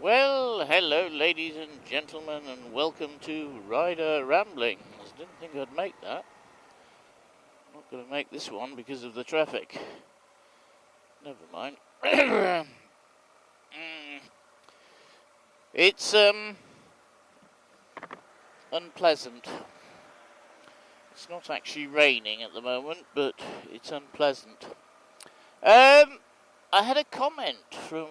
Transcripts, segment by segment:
Well, hello ladies and gentlemen, and welcome to Rider Ramblings. Didn't think I'd make that. Not going to make this one because of the traffic. Never mind. It's unpleasant. It's not actually raining at the moment, but it's unpleasant. I had a comment from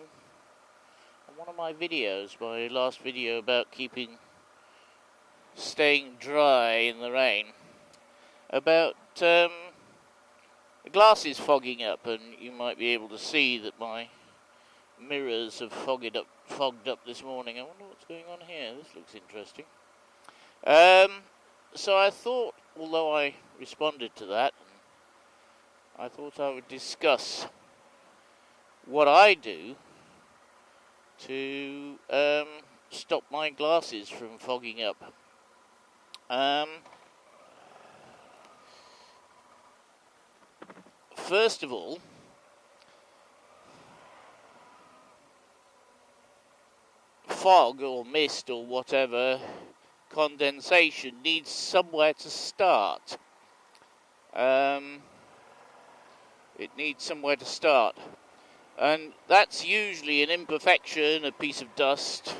one of my videos, my last video about staying dry in the rain, about the glasses fogging up, and you might be able to see that my mirrors have fogged up this morning. I wonder what's going on here. This looks interesting. So I thought, although I responded to that, I thought I would discuss what I do to stop my glasses from fogging up. First of all, fog or mist or whatever, condensation needs somewhere to start. It needs somewhere to start. And that's usually an imperfection, a piece of dust,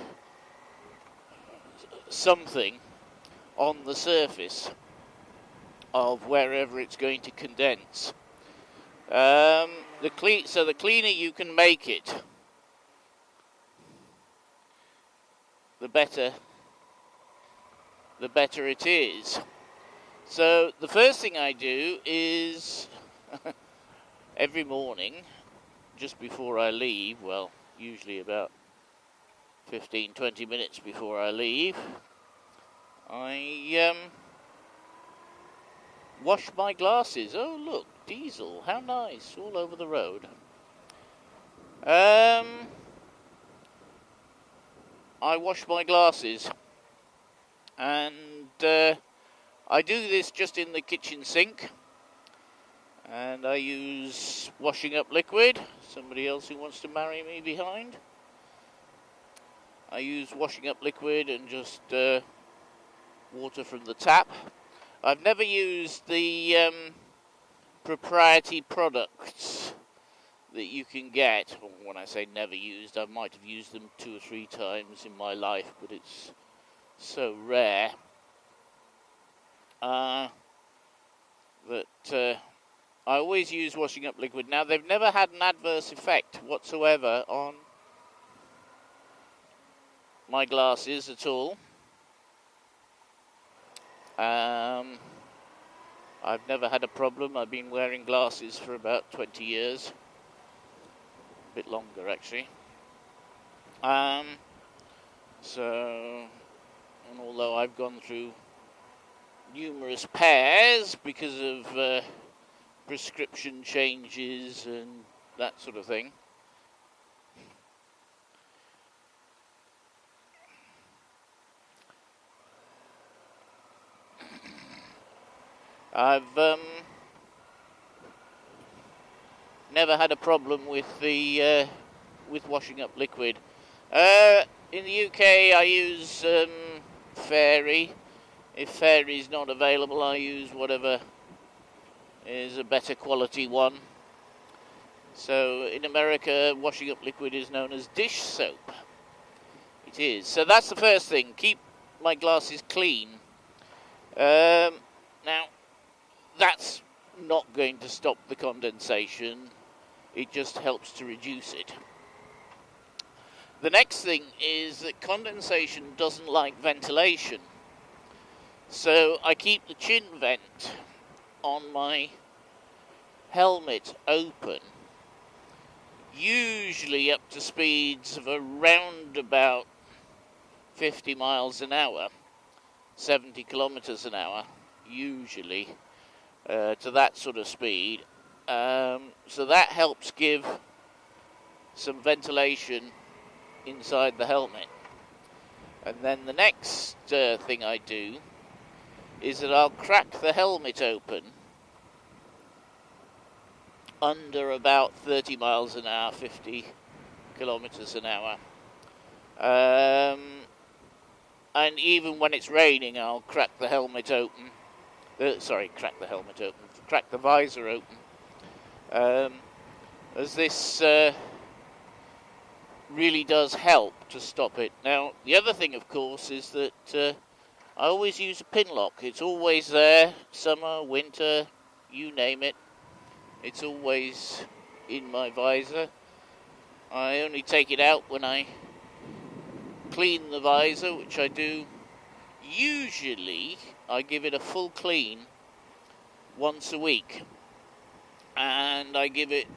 something on the surface of wherever it's going to condense. So the cleaner you can make it, the better it is. So the first thing I do is every morning, just before I leave, well, usually about 15-20 minutes before I leave, I wash my glasses. Oh look, diesel, how nice, all over the road. I wash my glasses, and I do this just in the kitchen sink, and I use washing up liquid. Somebody else who wants to marry me behind. I use washing up liquid and just water from the tap. I've never used the proprietary products that you can get. When I say never used, I might have used them 2 or 3 times in my life, but it's so rare that I always use washing up liquid. Now, they've never had an adverse effect whatsoever on my glasses at all. I've never had a problem. I've been wearing glasses for about 20 years. A bit longer, actually. So, and although I've gone through numerous pairs because of prescription changes and that sort of thing, I've never had a problem with the with washing up liquid. In the UK, I use Fairy. If Fairy's not available, I use whatever is a better quality one. So in America, washing up liquid is known as dish soap. It is. So that's the first thing. Keep my glasses clean. Now, that's not going to stop the condensation. It just helps to reduce it. The next thing is that condensation doesn't like ventilation. So I keep the chin vent on my helmet open, usually up to speeds of around about 50 miles an hour, 70 kilometers an hour, usually to that sort of speed. So that helps give some ventilation inside the helmet. And then the next thing I do is that I'll crack the helmet open under about 30 miles an hour, 50 kilometers an hour. And even when it's raining, I'll crack the helmet open. Crack the visor open. As this really does help to stop it. Now, the other thing, of course, is that I always use a pin lock. It's always there, summer, winter, you name it. It's always in my visor. I only take it out when I clean the visor, which I do. Usually, I give it a full clean once a week. And I give it,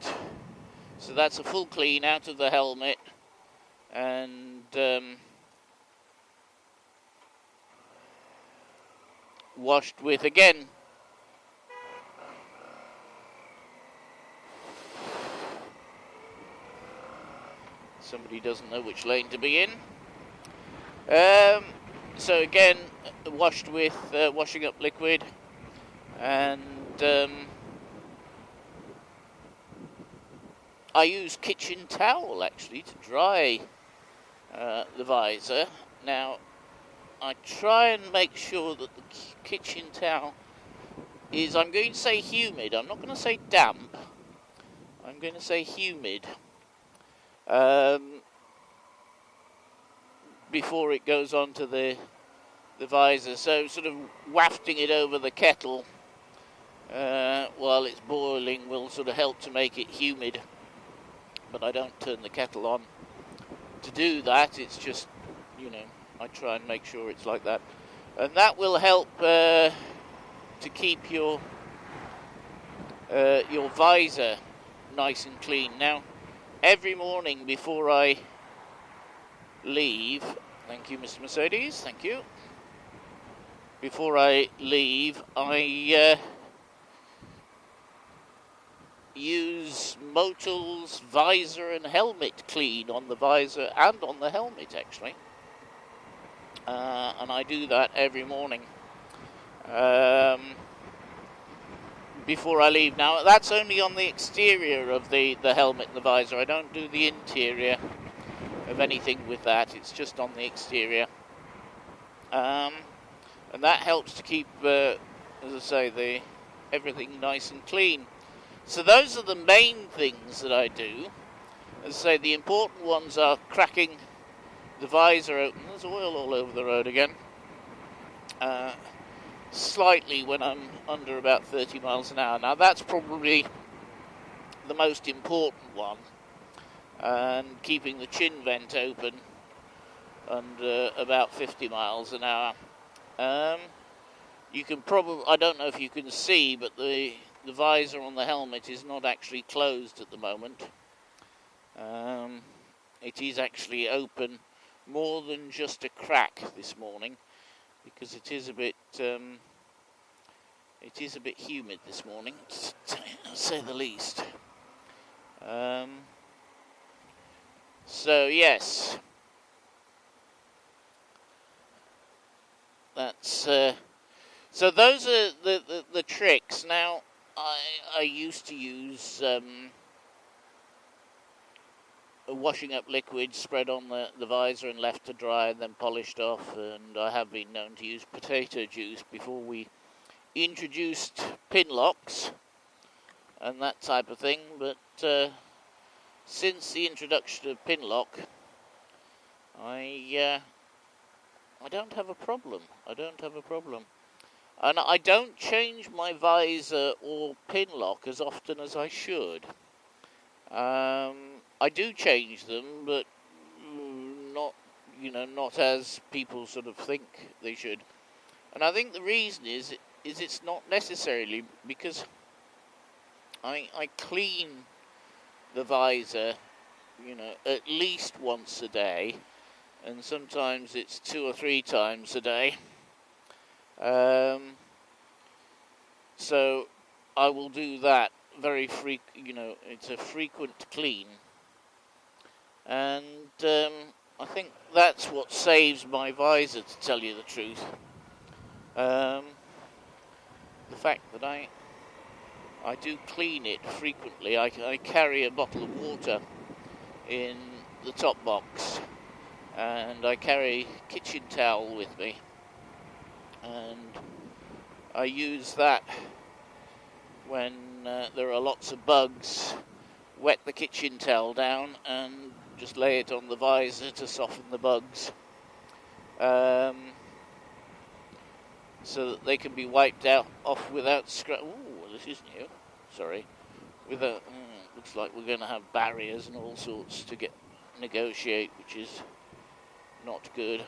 so that's a full clean out of the helmet. And washed with, again, somebody doesn't know which lane to be in. So again, washed with washing up liquid, and I use kitchen towel actually to dry the visor. Now, I try and make sure that the kitchen towel is, I'm going to say humid, I'm not going to say damp, I'm going to say humid, before it goes onto the visor. So sort of wafting it over the kettle while it's boiling will sort of help to make it humid. But I don't turn the kettle on to do that. It's just, you know, I try and make sure it's like that. And that will help to keep your visor nice and clean. Now, every morning before I leave, thank you, Mr. Mercedes, thank you. Before I leave, I use Motel's visor and helmet clean on the visor and on the helmet, actually. And I do that every morning before I leave. Now, that's only on the exterior of the helmet and the visor. I don't do the interior of anything with that. It's just on the exterior. And that helps to keep, as I say, everything nice and clean. So those are the main things that I do. As I say, the important ones are cracking the visor open. There's oil all over the road again. Slightly when I'm under about 30 miles an hour. Now that's probably the most important one. And keeping the chin vent open under about 50 miles an hour. You can probably, I don't know if you can see, but the visor on the helmet is not actually closed at the moment. It is actually open more than just a crack this morning, because it is a bit humid this morning, to say the least. So yes, that's so those are the tricks. Now, I used to use a washing up liquid spread on the visor and left to dry and then polished off, and I have been known to use potato juice before we introduced pin locks and that type of thing, but since the introduction of pin lock, I don't have a problem. And I don't change my visor or pin lock as often as I should. I do change them, but not as people sort of think they should. And I think the reason is it's not necessarily because I clean the visor, at least once a day, and sometimes it's 2 or 3 times a day. So I will do that very it's a frequent clean, and I think that's what saves my visor, to tell you the truth. The fact that I do clean it frequently. I carry a bottle of water in the top box, and I carry kitchen towel with me, and I use that when there are lots of bugs. Wet the kitchen towel down and just lay it on the visor to soften the bugs, so that they can be wiped off without scratch. Ooh, this is new. Sorry. Looks like we're going to have barriers and all sorts to negotiate, which is not good.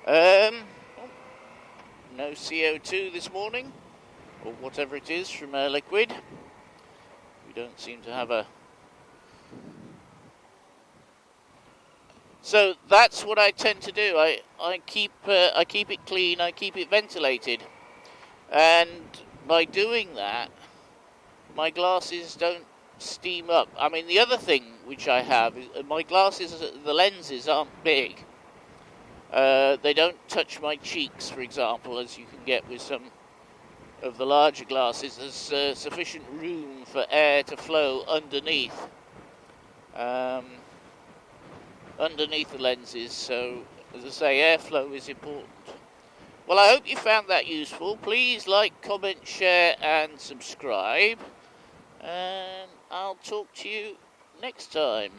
No CO2 this morning, or whatever it is from Air Liquid. We don't seem to have a... So that's what I tend to do. I keep it clean, I keep it ventilated. And by doing that, my glasses don't steam up. I mean, the other thing which I have is my glasses, the lenses aren't big. They don't touch my cheeks, for example, as you can get with some of the larger glasses. There's sufficient room for air to flow underneath the lenses. So, as I say, airflow is important. Well, I hope you found that useful. Please like, comment, share, and subscribe. And I'll talk to you next time.